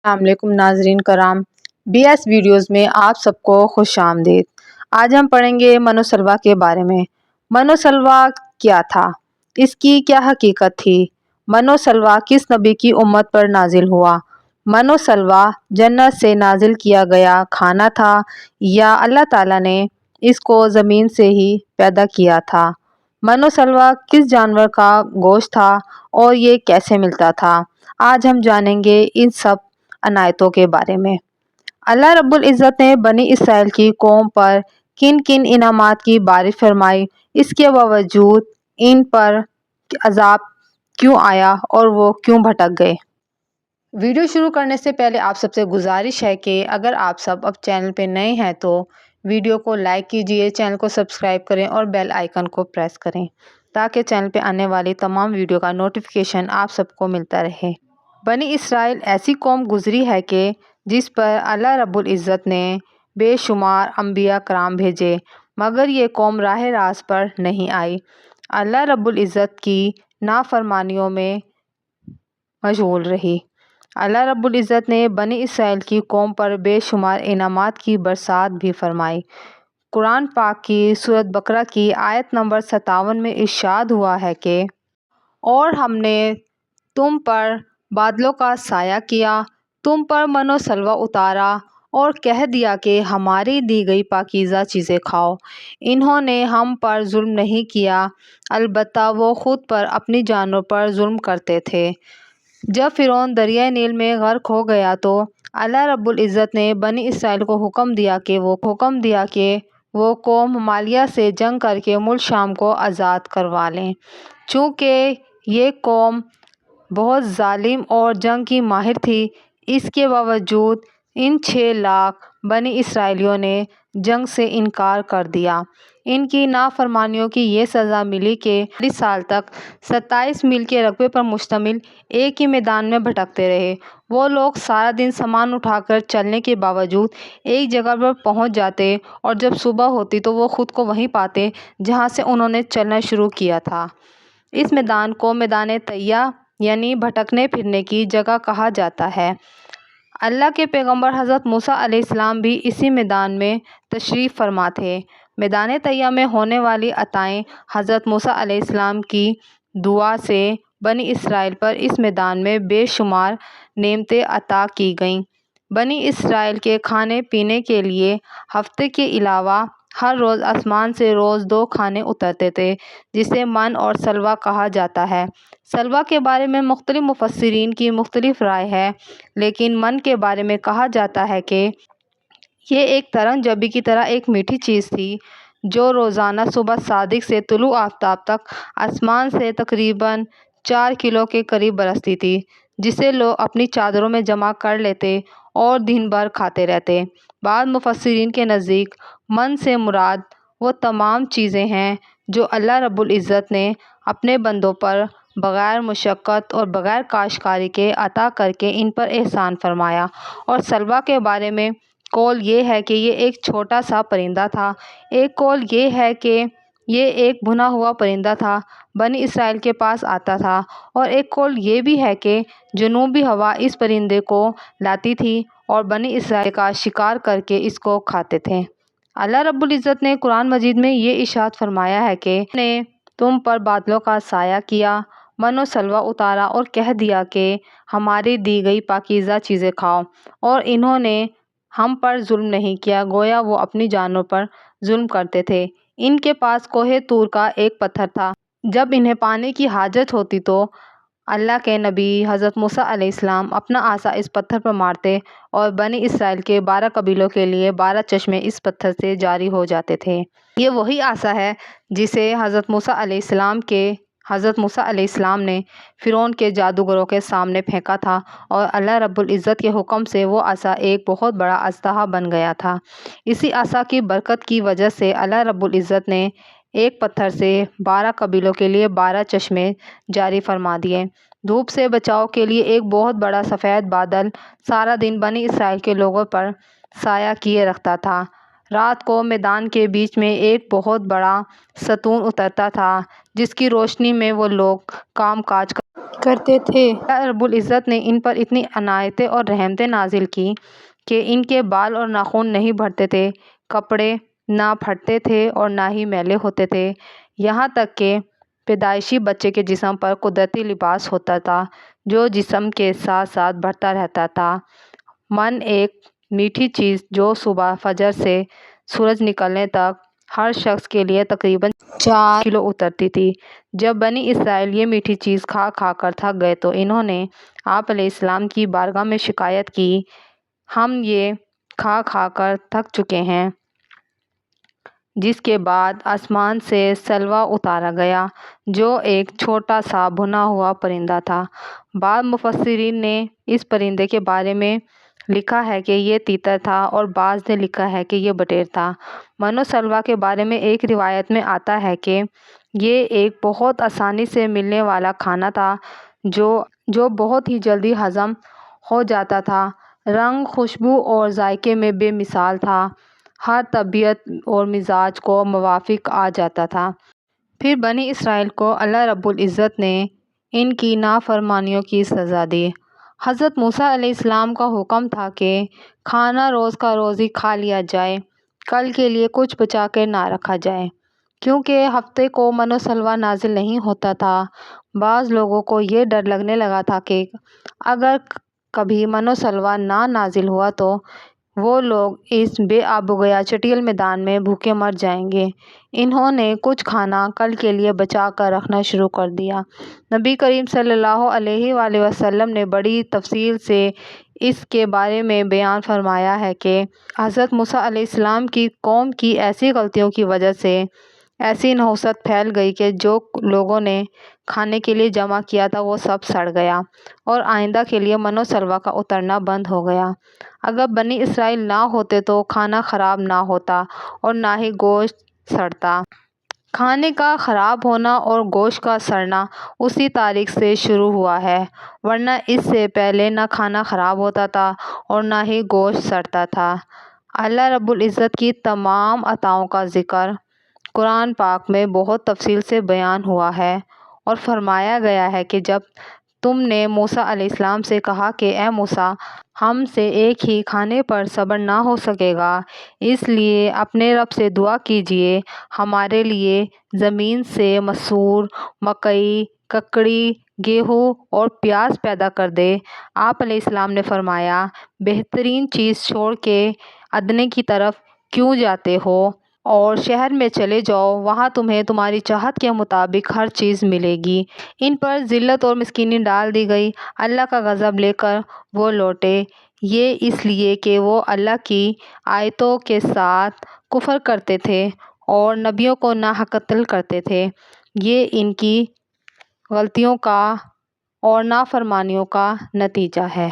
السلام علیکم ناظرین کرام، بی ایس ویڈیوز میں آپ سب کو خوش آمدید۔ آج ہم پڑھیں گے منو سلوا کے بارے میں۔ منو سلوا کیا تھا؟ اس کی کیا حقیقت تھی؟ منو سلوا کس نبی کی امت پر نازل ہوا؟ منو سلوا جنت سے نازل کیا گیا کھانا تھا یا اللہ تعالیٰ نے اس کو زمین سے ہی پیدا کیا تھا؟ منو سلوا کس جانور کا گوشت تھا اور یہ کیسے ملتا تھا؟ آج ہم جانیں گے ان سب عنایتوں کے بارے میں۔ اللہ رب العزت نے بنی اسرائیل کی قوم پر کن کن انعامات کی بارش فرمائی، اس کے باوجود ان پر عذاب کیوں آیا اور وہ کیوں بھٹک گئے؟ ویڈیو شروع کرنے سے پہلے آپ سب سے گزارش ہے کہ اگر آپ سب اب چینل پہ نئے ہیں تو ویڈیو کو لائک کیجئے، چینل کو سبسکرائب کریں اور بیل آئیکن کو پریس کریں تاکہ چینل پہ آنے والی تمام ویڈیو کا نوٹیفیکیشن آپ سب کو ملتا رہے۔ بنی اسرائیل ایسی قوم گزری ہے کہ جس پر اللہ رب العزت نے بے شمار انبیاء کرام بھیجے، مگر یہ قوم راہ راست پر نہیں آئی، اللہ رب العزت کی نافرمانیوں میں مشغول رہی۔ اللہ رب العزت نے بنی اسرائیل کی قوم پر بے شمار انعامات کی برسات بھی فرمائی۔ قرآن پاک کی سورۃ بقرہ کی آیت نمبر 57 میں ارشاد ہوا ہے کہ اور ہم نے تم پر بادلوں کا سایہ کیا، تم پر منو سلویٰ اتارا اور کہہ دیا کہ ہماری دی گئی پاکیزہ چیزیں کھاؤ۔ انہوں نے ہم پر ظلم نہیں کیا، البتہ وہ خود پر اپنی جانوں پر ظلم کرتے تھے۔ جب فرعون دریائے نیل میں غرق ہو گیا تو اللہ رب العزت نے بنی اسرائیل کو حکم دیا کہ وہ قوم مالیہ سے جنگ کر کے ملک شام کو آزاد کروا لیں۔ چونکہ یہ قوم بہت ظالم اور جنگ کی ماہر تھی، اس کے باوجود ان 6 لاکھ بنی اسرائیلیوں نے جنگ سے انکار کر دیا۔ ان کی نافرمانیوں کی یہ سزا ملی کہ 40 سال تک 27 میل کے رقبے پر مشتمل ایک ہی میدان میں بھٹکتے رہے۔ وہ لوگ سارا دن سامان اٹھا کر چلنے کے باوجود ایک جگہ پر پہنچ جاتے اور جب صبح ہوتی تو وہ خود کو وہیں پاتے جہاں سے انہوں نے چلنا شروع کیا تھا۔ اس میدان کو میدان تیہ یعنی بھٹکنے پھرنے کی جگہ کہا جاتا ہے۔ اللہ کے پیغمبر حضرت موسیٰ علیہ السلام بھی اسی میدان میں تشریف فرما تھے۔ میدان تیہ میں ہونے والی عطائیں حضرت موسیٰ علیہ السلام کی دعا سے بنی اسرائیل پر اس میدان میں بے شمار نعمتیں عطا کی گئیں۔ بنی اسرائیل کے کھانے پینے کے لیے ہفتے کے علاوہ ہر روز آسمان سے روز 2 کھانے اترتے تھے جسے من اور سلویٰ کہا جاتا ہے۔ سلویٰ کے بارے میں مختلف مفسرین کی مختلف رائے ہے، لیکن من کے بارے میں کہا جاتا ہے کہ یہ ایک ترنگ جبی کی طرح ایک میٹھی چیز تھی جو روزانہ صبح صادق سے طلوع آفتاب تک آسمان سے تقریباً 4 کلو کے قریب برستی تھی، جسے لوگ اپنی چادروں میں جمع کر لیتے اور دن بھر کھاتے رہتے۔ بعض مفسرین کے نزدیک من سے مراد وہ تمام چیزیں ہیں جو اللہ رب العزت نے اپنے بندوں پر بغیر مشقت اور بغیر کاشتکاری کے عطا کر کے ان پر احسان فرمایا۔ اور سلویٰ کے بارے میں قول یہ ہے کہ یہ ایک چھوٹا سا پرندہ تھا، ایک قول یہ ہے کہ یہ ایک بھنا ہوا پرندہ تھا، بنی اسرائیل کے پاس آتا تھا، اور ایک قول یہ بھی ہے کہ جنوبی ہوا اس پرندے کو لاتی تھی اور بنی اسرائیل کا شکار کر کے اس کو کھاتے تھے۔ اللہ رب العزت نے قرآن مجید میں یہ ارشاد فرمایا ہے کہ ہم نے تم پر بادلوں کا سایہ کیا، منو سلویٰ اتارا اور کہہ دیا کہ ہماری دی گئی پاکیزہ چیزیں کھاؤ، اور انہوں نے ہم پر ظلم نہیں کیا گویا وہ اپنی جانوں پر ظلم کرتے تھے۔ ان کے پاس کوہ طور کا ایک پتھر تھا، جب انہیں پانی کی حاجت ہوتی تو اللہ کے نبی حضرت موسیٰ علیہ السلام اپنا عصا اس پتھر پر مارتے اور بنی اسرائیل کے 12 قبیلوں کے لیے 12 چشمے اس پتھر سے جاری ہو جاتے تھے۔ یہ وہی عصا ہے جسے حضرت موسیٰ علیہ السلام نے فرعون کے جادوگروں کے سامنے پھینکا تھا اور اللہ رب العزت کے حکم سے وہ عصا ایک بہت بڑا اژدہا بن گیا تھا۔ اسی عصا کی برکت کی وجہ سے اللہ رب العزت نے ایک پتھر سے 12 قبیلوں کے لیے 12 چشمے جاری فرما دیے۔ دھوپ سے بچاؤ کے لیے ایک بہت بڑا سفید بادل سارا دن بنی اسرائیل کے لوگوں پر سایہ کیے رکھتا تھا۔ رات کو میدان کے بیچ میں ایک بہت بڑا ستون اترتا تھا جس کی روشنی میں وہ لوگ کام کاج کرتے تھے۔ اللہ رب العزت نے ان پر اتنی عنایتیں اور رحمتیں نازل کی کہ ان کے بال اور ناخن نہیں بڑھتے تھے، کپڑے نہ پھٹتے تھے اور نہ ہی میلے ہوتے تھے، یہاں تک کہ پیدائشی بچے کے جسم پر قدرتی لباس ہوتا تھا جو جسم کے ساتھ ساتھ بڑھتا رہتا تھا۔ ایک میٹھی چیز جو صبح فجر سے سورج نکلنے تک ہر شخص کے لیے تقریباً 4 کلو اترتی تھی۔ جب بنی اسرائیل یہ میٹھی چیز کھا کھا کر تھک گئے تو انہوں نے آپ علیہ السلام کی بارگاہ میں شکایت کی، ہم یہ کھا کھا کر تھک چکے ہیں۔ جس کے بعد آسمان سے سلوہ اتارا گیا جو ایک چھوٹا سا بھنا ہوا پرندہ تھا۔ بعض مفسرین نے اس پرندے کے بارے میں لکھا ہے کہ یہ تیتر تھا اور بعض نے لکھا ہے کہ یہ بٹیر تھا۔ من و سلویٰ کے بارے میں ایک روایت میں آتا ہے کہ یہ ایک بہت آسانی سے ملنے والا کھانا تھا جو بہت ہی جلدی ہضم ہو جاتا تھا، رنگ، خوشبو اور ذائقے میں بے مثال تھا، ہر طبیعت اور مزاج کو موافق آ جاتا تھا۔ پھر بنی اسرائیل کو اللہ رب العزت نے ان کی نافرمانیوں کی سزا دی۔ حضرت موسیٰ علیہ السلام کا حکم تھا کہ کھانا روز کا روز ہی کھا لیا جائے، کل کے لیے کچھ بچا کر نہ رکھا جائے، کیونکہ ہفتے کو من و سلویٰ نازل نہیں ہوتا تھا۔ بعض لوگوں کو یہ ڈر لگنے لگا تھا کہ اگر کبھی من و سلویٰ نہ نازل ہوا تو وہ لوگ اس بے آب و گیا چٹیل میدان میں بھوکے مر جائیں گے۔ انہوں نے کچھ کھانا کل کے لیے بچا کر رکھنا شروع کر دیا۔ نبی کریم صلی اللہ علیہ وآلہ وسلم نے بڑی تفصیل سے اس کے بارے میں بیان فرمایا ہے کہ حضرت موسیٰ علیہ السلام کی قوم کی ایسی غلطیوں کی وجہ سے ایسی نحوست پھیل گئی کہ جو لوگوں نے کھانے کے لیے جمع کیا تھا وہ سب سڑ گیا اور آئندہ کے لیے من و سلویٰ کا اترنا بند ہو گیا۔ اگر بنی اسرائیل نہ ہوتے تو کھانا خراب نہ ہوتا اور نہ ہی گوشت سڑتا۔ کھانے کا خراب ہونا اور گوشت کا سڑنا اسی تاریخ سے شروع ہوا ہے، ورنہ اس سے پہلے نہ کھانا خراب ہوتا تھا اور نہ ہی گوشت سڑتا تھا۔ اللہ رب العزت کی تمام عطاؤں کا ذکر قرآن پاک میں بہت تفصیل سے بیان ہوا ہے اور فرمایا گیا ہے کہ جب تم نے موسیٰ علیہ السلام سے کہا کہ اے موسیٰ، ہم سے ایک ہی کھانے پر صبر نہ ہو سکے گا، اس لیے اپنے رب سے دعا کیجیے ہمارے لیے زمین سے مسور، مکئی، ککڑی، گیہوں اور پیاز پیدا کر دے۔ آپ علیہ السلام نے فرمایا، بہترین چیز چھوڑ کے ادنے کی طرف کیوں جاتے ہو؟ اور شہر میں چلے جاؤ، وہاں تمہیں تمہاری چاہت کے مطابق ہر چیز ملے گی۔ ان پر ذلت اور مسکینی ڈال دی گئی، اللہ کا غضب لے کر وہ لوٹے، یہ اس لیے کہ وہ اللہ کی آیتوں کے ساتھ کفر کرتے تھے اور نبیوں کو ناحق قتل کرتے تھے۔ یہ ان کی غلطیوں کا اور نافرمانیوں کا نتیجہ ہے۔